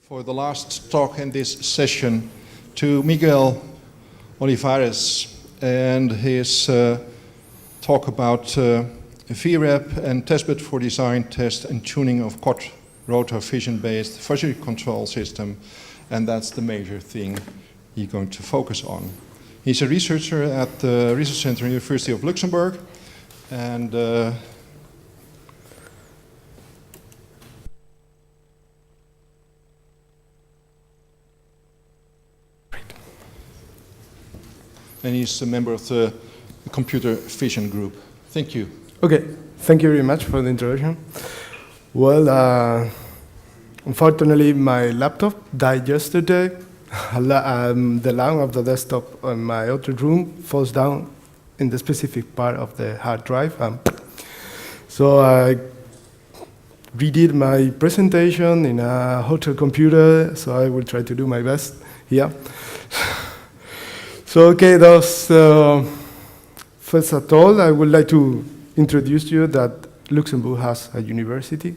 for the last talk in this session to Miguel Olivares and his talk about VREP and Testbed for design, test and tuning of Quadrotor vision-based version control system, and that's the major thing he's going to focus on. He's a researcher at the Research Center University of Luxembourg, and he's a member of the computer vision group. Thank you. Okay, thank you very much for the introduction. Well, unfortunately, my laptop died yesterday. The lamp of the desktop on my other room falls down in the specific part of the hard drive. So I redid my presentation in a hotel computer, so I will try to do my best here. So, okay, first of all, I would like to introduce you that Luxembourg has a university.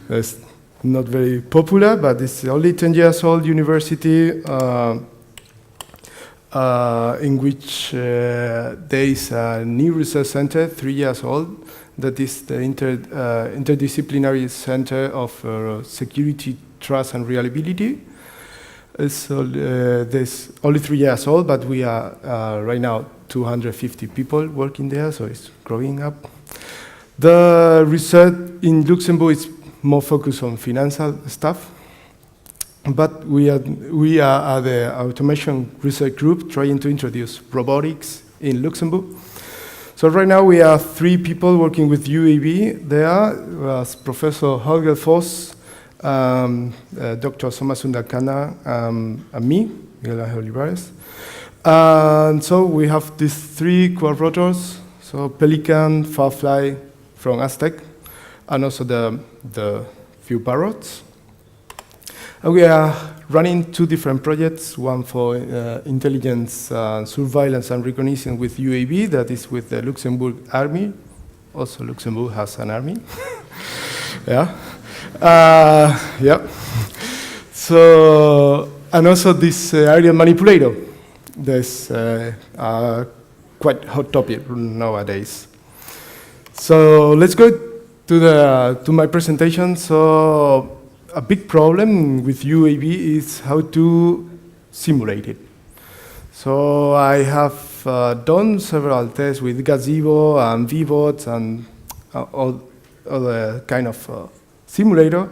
It's not very popular, but it's only 10 years old university in which there is a new research center, 3 years old, that is the interdisciplinary center of security, trust, and reliability. It's only 3 years old, but we are right now 250 people working there, so it's growing up. The research in Luxembourg is more focused on financial stuff, but we are the automation research group trying to introduce robotics in Luxembourg. So right now we are 3 people working with UAV. There was Professor Holger Voss, Dr. Somasunda Kana, and me, Miguel Olivares. And so we have these 3 quadrotors, so Pelican, Firefly from Aztec, and also the few parrots. And we are running 2 different projects, one for intelligence, surveillance and recognition with UAV, that is with the Luxembourg Army. Also Luxembourg has an army. Yeah. Yeah. So, and also this aerial manipulator. There's quite hot topic nowadays. So let's go to my presentation. So a big problem with UAV is how to simulate it. So I have done several tests with Gazebo and VBots and all other kind of simulator,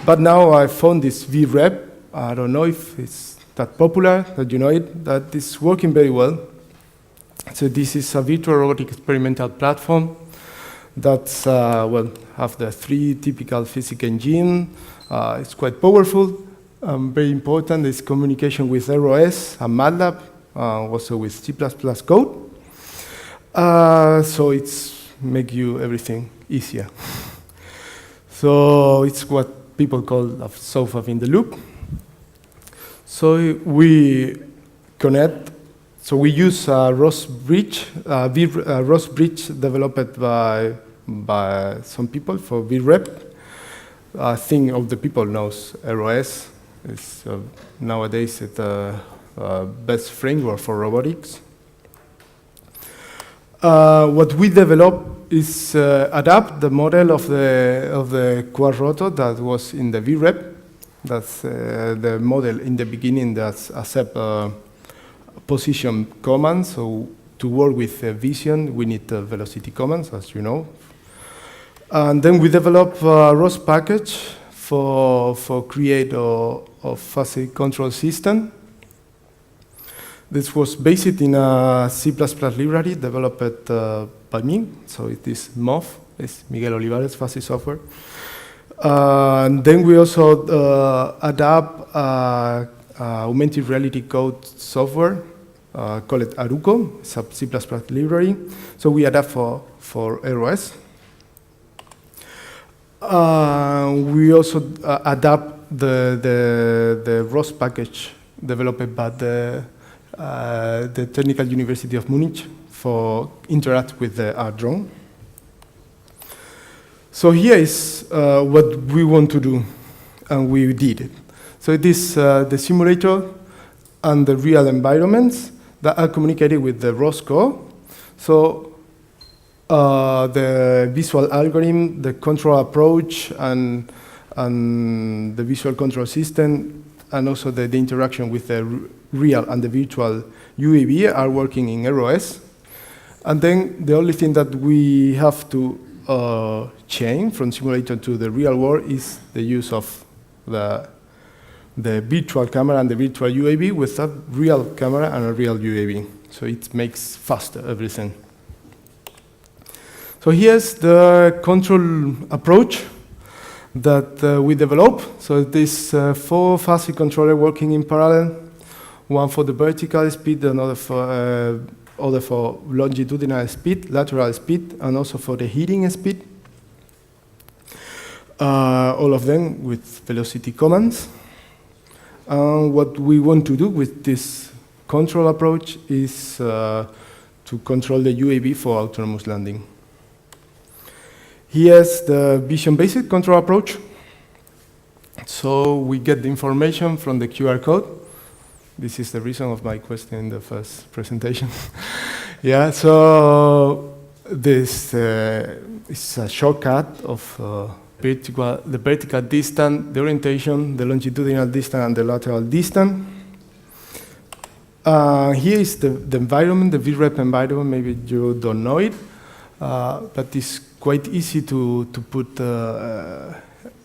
but now I found this VREP. I don't know if it's that popular, that you know it, that is working very well. So this is a virtual robotic experimental platform that's, well, have the 3 typical physics engine. It's quite powerful, very important. It's communication with ROS and MATLAB, also with C++ code. So it's make you everything easier. So it's what people call a software in the loop. So we connect. So we use ROS Bridge, ROS Bridge developed by some people for VREP. I think all the people knows ROS. It's nowadays the best framework for robotics. What we develop is adapt the model of the Quadrotor that was in the VREP. That's the model in the beginning that accept position commands. So to work with vision, we need velocity commands, as you know. And then we develop a ROS package for create a fuzzy control system. This was based in a C++ library developed by me. So it is MOV, it's Miguel Olivares Fuzzy Software. And then we also adapt augmented reality code software, call it Aruco. It's a C++ library. So we adapt for ROS. We also adapt the ROS package developed by the Technical University of Munich for interact with the drone. So here is what we want to do, and we did it. So it is the simulator and the real environments that are communicated with the ROS core. So the visual algorithm, the control approach, and the visual control system, and also the interaction with the real and the virtual UAV are working in ROS. And then the only thing that we have to change from simulator to the real world is the use of the virtual camera and the virtual UAV with a real camera and a real UAV. So it makes faster everything. So here's the control approach that we developed. So this 4 fuzzy controllers working in parallel, one for the vertical speed, another for longitudinal speed, lateral speed, and also for the heating speed. All of them with velocity commands. What we want to do with this control approach is to control the UAV for autonomous landing. Here's the vision-based control approach. So we get the information from the QR code. This is the reason of my question in the first presentation. Yeah, so this is a shortcut of the vertical distance, the orientation, the longitudinal distance, and the lateral distance. Here is the environment, the VREP environment. Maybe you don't know it, but it's quite easy to put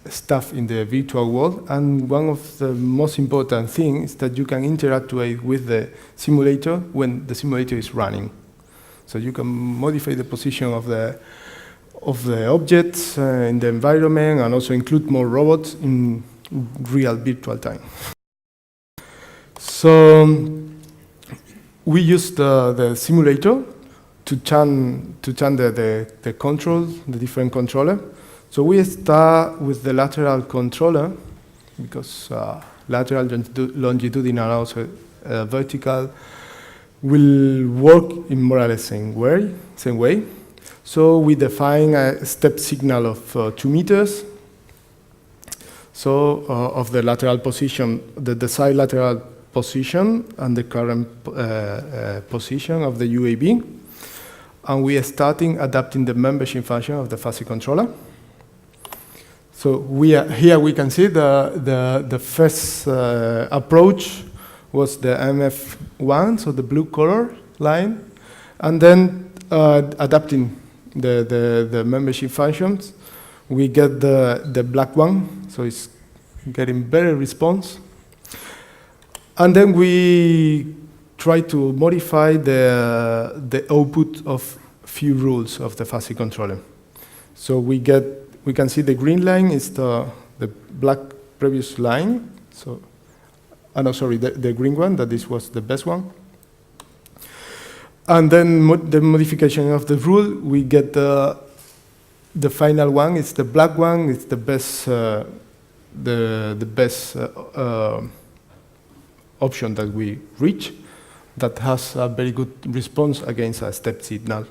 stuff in the virtual world. And one of the most important things is that you can interact with the simulator when the simulator is running. So you can modify the position of the objects in the environment, and also include more robots in real virtual time. So we use the simulator to turn the controls, the different controller. So we start with the lateral controller, because lateral, longitudinal, also vertical will work in more or less same way. So we define a step signal of 2 meters. So of the lateral position, the desired lateral position and the current position of the UAV. And we are starting adapting the membership function of the fuzzy controller. So here we can see the first approach was the IMAV1, so the blue color line, and then adapting the membership functions, we get the black one, so it's getting better response. And then we try to modify the output of few rules of the fuzzy controller. So we can see the green line is the black previous line. So, no, sorry, the green one, that this was the best one. And then the modification of the rule, we get the final one. It's the black one. It's the best option that we reach, that has a very good response against a step signal.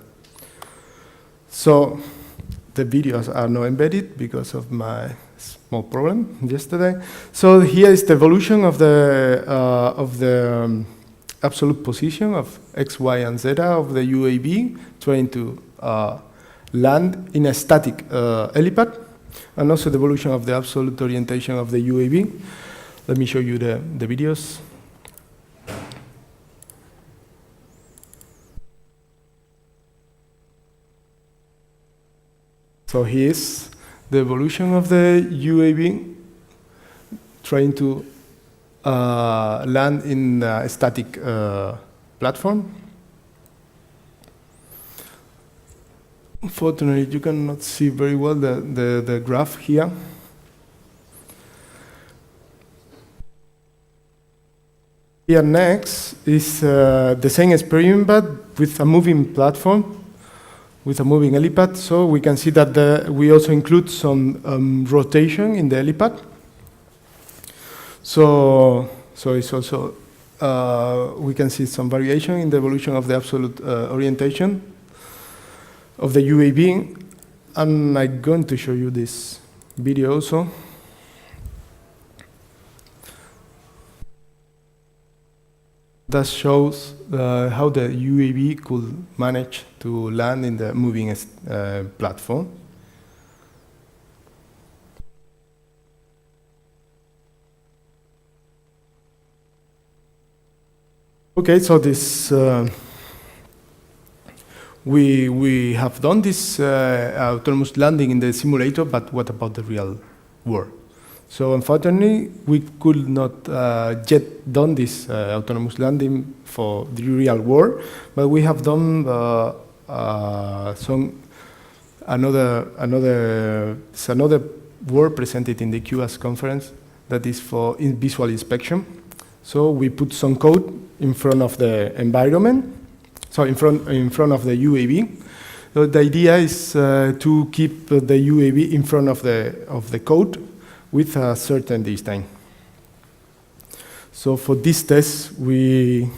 So the videos are not embedded because of my small problem yesterday. So here is the evolution of the absolute position of X, Y, and Z of the UAV, trying to land in a static helipad, and also the evolution of the absolute orientation of the UAV. Let me show you the videos. So here's the evolution of the UAV, trying to land in a static platform. Unfortunately, you cannot see very well the graph here. Here next is the same experiment, but with a moving platform, with a moving helipad. So we can see that we also include some rotation in the helipad. So it's also, we can see some variation in the evolution of the absolute orientation of the UAV. And I'm going to show you this video also. That shows how the UAV could manage to land in the moving platform. Okay, so this we have done this autonomous landing in the simulator, but what about the real world? So unfortunately, we could not yet done this autonomous landing for the real world, but we have done another work presented in the QS conference that is for visual inspection. So we put some code in front of the environment, so in front of the UAV. So the idea is to keep the UAV in front of the code with a certain distance. So for this test, we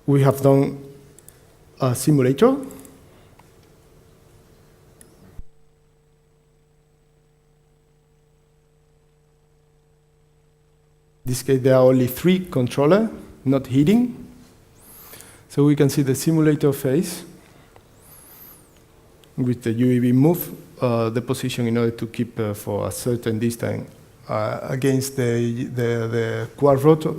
have done a simulator. In this case, there are only 3 controllers, not hitting. So we can see the simulator phase with the UAV move the position in order to keep for a certain distance against the quadrotor,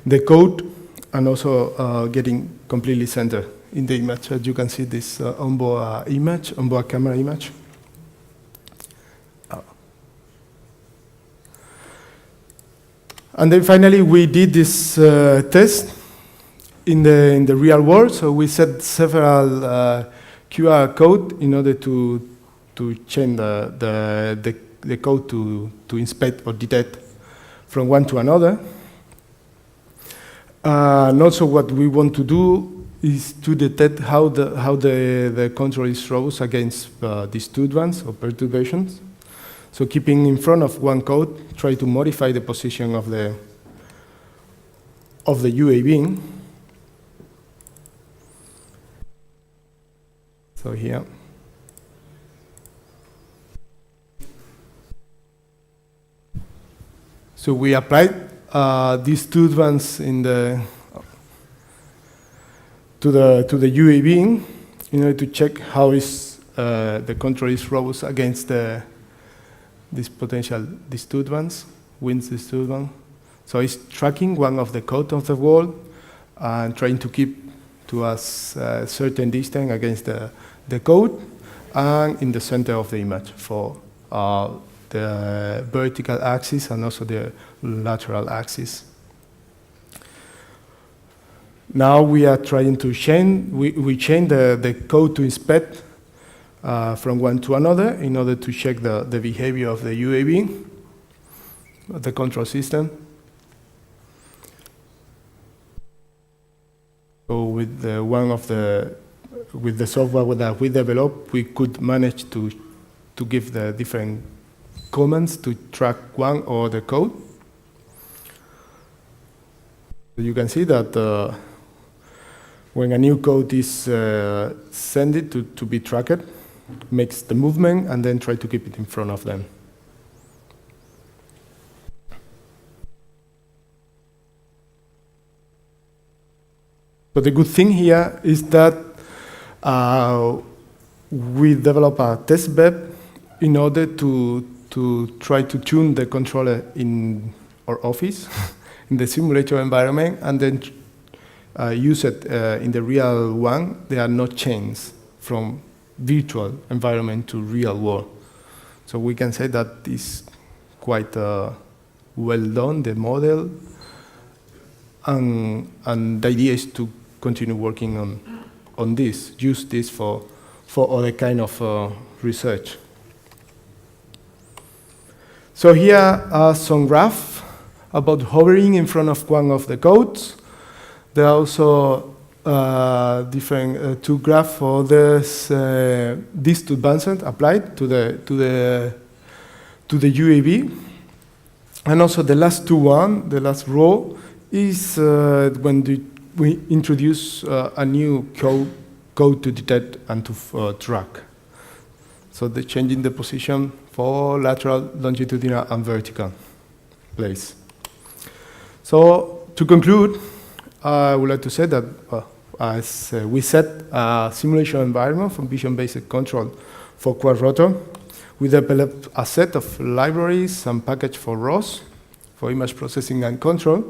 the code, and also getting completely centered in the image. As you can see, this onboard camera image. And then finally, we did this test in the real world. So we set several QR code in order to change the code to inspect or detect from one to another. And also what we want to do is to detect how the control is rose against disturbance or perturbations. So keeping in front of one code, try to modify the position of the UAV. So here. So we applied these disturbance to the UAV in order to check how is the control is rose against this potential disturbance, wind disturbance. So it's tracking one of the code of the wall and trying to keep to a certain distance against the code and in the center of the image for the vertical axis and also the lateral axis. Now we are trying to change, we change the code to inspect from one to another in order to check the behavior of the UAV, the control system. So with with the software that we developed, we could manage to give the different commands to track one or the code. You can see that when a new code is sent to be tracked, makes the movement and then try to keep it in front of them. So the good thing here is that we develop a test bed in order to try to tune the controller in our office, in the simulator environment, and then use it in the real one. There are no changes from virtual environment to real world. So we can say that is quite well done, the model, and the idea is to continue working on this, use this for other kind of research. So here are some graphs about hovering in front of one of the codes. There are also different 2 graphs for this disturbance applied to the UAV, and also the last the last row is when we introduce a new code to detect and to track. So the changing the position for lateral, longitudinal, and vertical place. So to conclude, I would like to say that, as we set a simulation environment for vision-based control for Quadrotor, we developed a set of libraries and package for ROS, for image processing and control.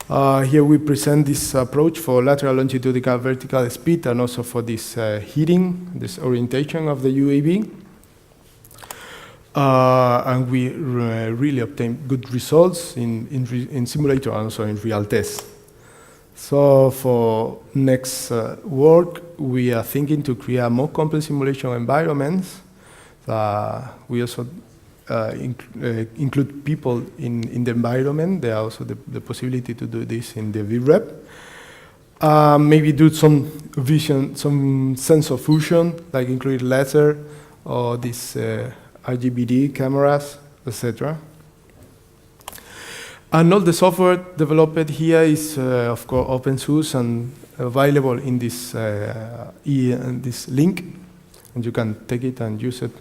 Here we present this approach for lateral, longitudinal, vertical speed, and also for this heating, this orientation of the UAV. And we really obtained good results in simulator and also in real tests. So for next work, we are thinking to create more complex simulation environments. We also include people in the environment. There are also the possibility to do this in the VREP. Maybe do some vision, some sensor fusion, like include laser or these RGBD cameras, etc. And all the software developed here is, of course, open source and available in this link, and you can take it and use it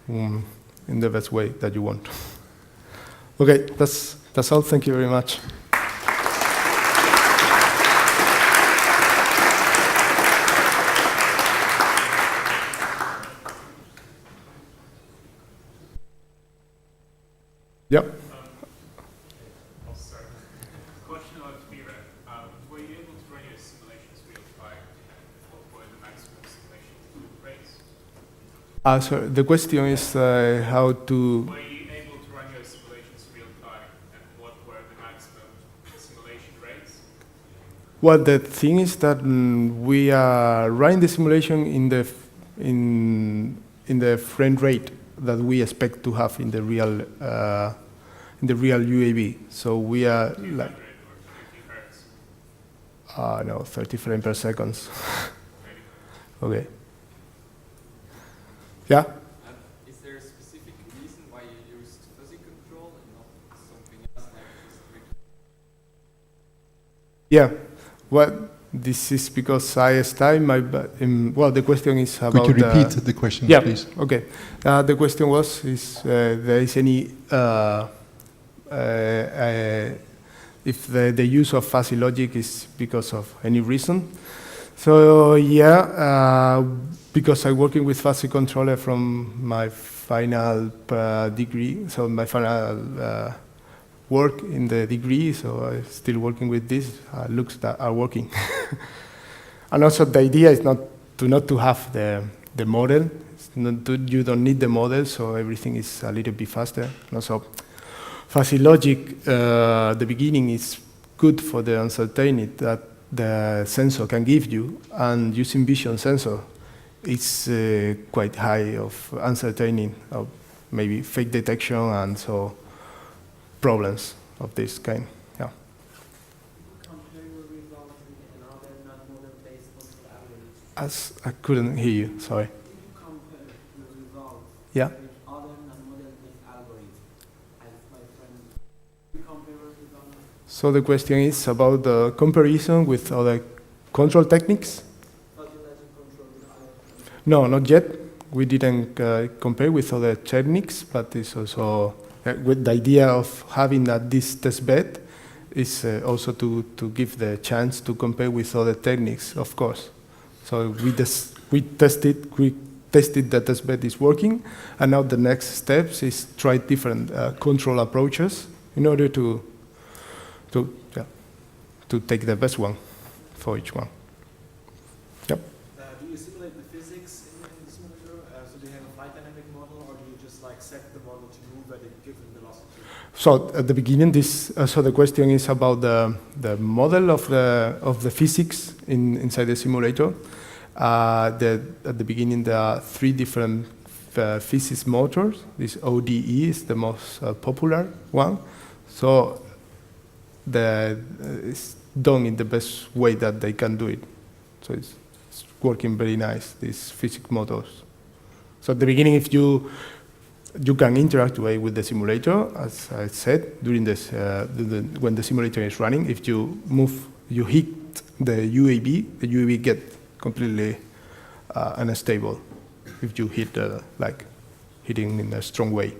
in the best way that you want. Okay, that's all. Thank you very much. Yep. I'll start. Question about VREP. Were you able to run your simulations real time? And what were the maximum simulation rates? So the question is how to... Were you able to run your simulations real time? And what were the maximum simulation rates? Well, the thing is that we are running the simulation in the frame rate that we expect to have in the real UAV. So we are like 50 hertz? no, 30 frames per second. Okay. Yeah. Is there a specific reason why you used fuzzy control and not something else like this? Yeah. Well, this is because I style my. Well, the question is about. Could you repeat the question, yeah, please? Okay. The question was: is there is any if the use of fuzzy logic is because of any reason? So yeah, because I'm working with fuzzy controller from my final degree, so my final work in the degree, so I'm still working with this looks that are working. And also the idea is not to have the model. You don't need the model, so everything is a little bit faster. And also, fuzzy logic, the beginning is good for the uncertainty that the sensor can give you, and using vision sensor, it's quite high of uncertainty of maybe fake detection and so problems of this kind. Yeah. Compare your results in other non-model-based control algorithms. As I couldn't hear you, sorry. If you compare your results Yeah. with other non-model-based algorithms, as my friend, you compare your results. So the question is about the comparison with other control techniques? Fuzzy logic control with other. No, not yet. We didn't compare with other techniques, but it's also with the idea of having this test bed is also to give the chance to compare with other techniques, of course. So we tested the test bed is working, and now the next steps is try different control approaches in order to take the best one for each one. Yep. Do you simulate the physics in the simulator? So do you have a flight dynamic model, or do you just like set the model to move at a given velocity? So at the beginning, so the question is about the model of the physics inside the simulator. At the beginning, there are 3 different physics motors. This ODE is the most popular one. So it's done in the best way that they can do it. So it's working very nice, these physics motors. So at the beginning, if you can interact with the simulator, as I said, during this, when the simulator is running. If you hit the UAV get completely unstable if you hit hitting in a strong way.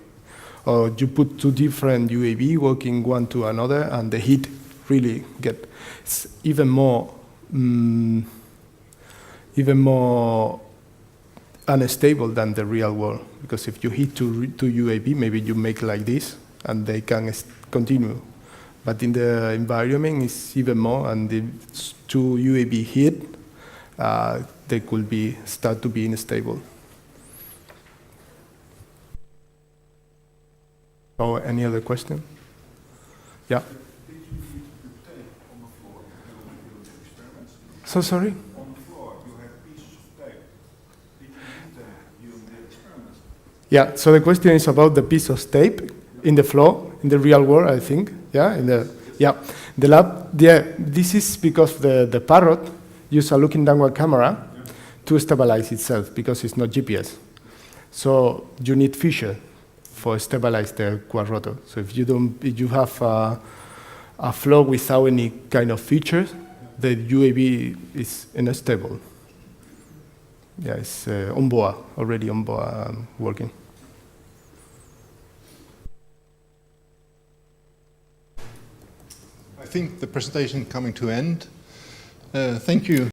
Or you put two different UAV working one to another, and the heat really gets even more unstable than the real world. Because if you hit two UAV, maybe you make like this, and they can continue. But in the environment, it's even more, and the two UAV hit, they could start to be unstable. So, any other question? Yeah. Did you need to tape on the floor during the experiments? So sorry? On the floor, you have pieces of tape. Did you need them during the experiments? Yeah, so the question is about the piece of tape in the floor, in the real world, I think. Yeah, the lab. Yeah, this is because the parrot uses a looking downward camera to stabilize itself because it's not GPS. So you need fissure for stabilize the quadrotor. So if you have a floor without any kind of features, the UAV is unstable. Yeah, it's already on board working. I think the presentation coming to end. Thank you.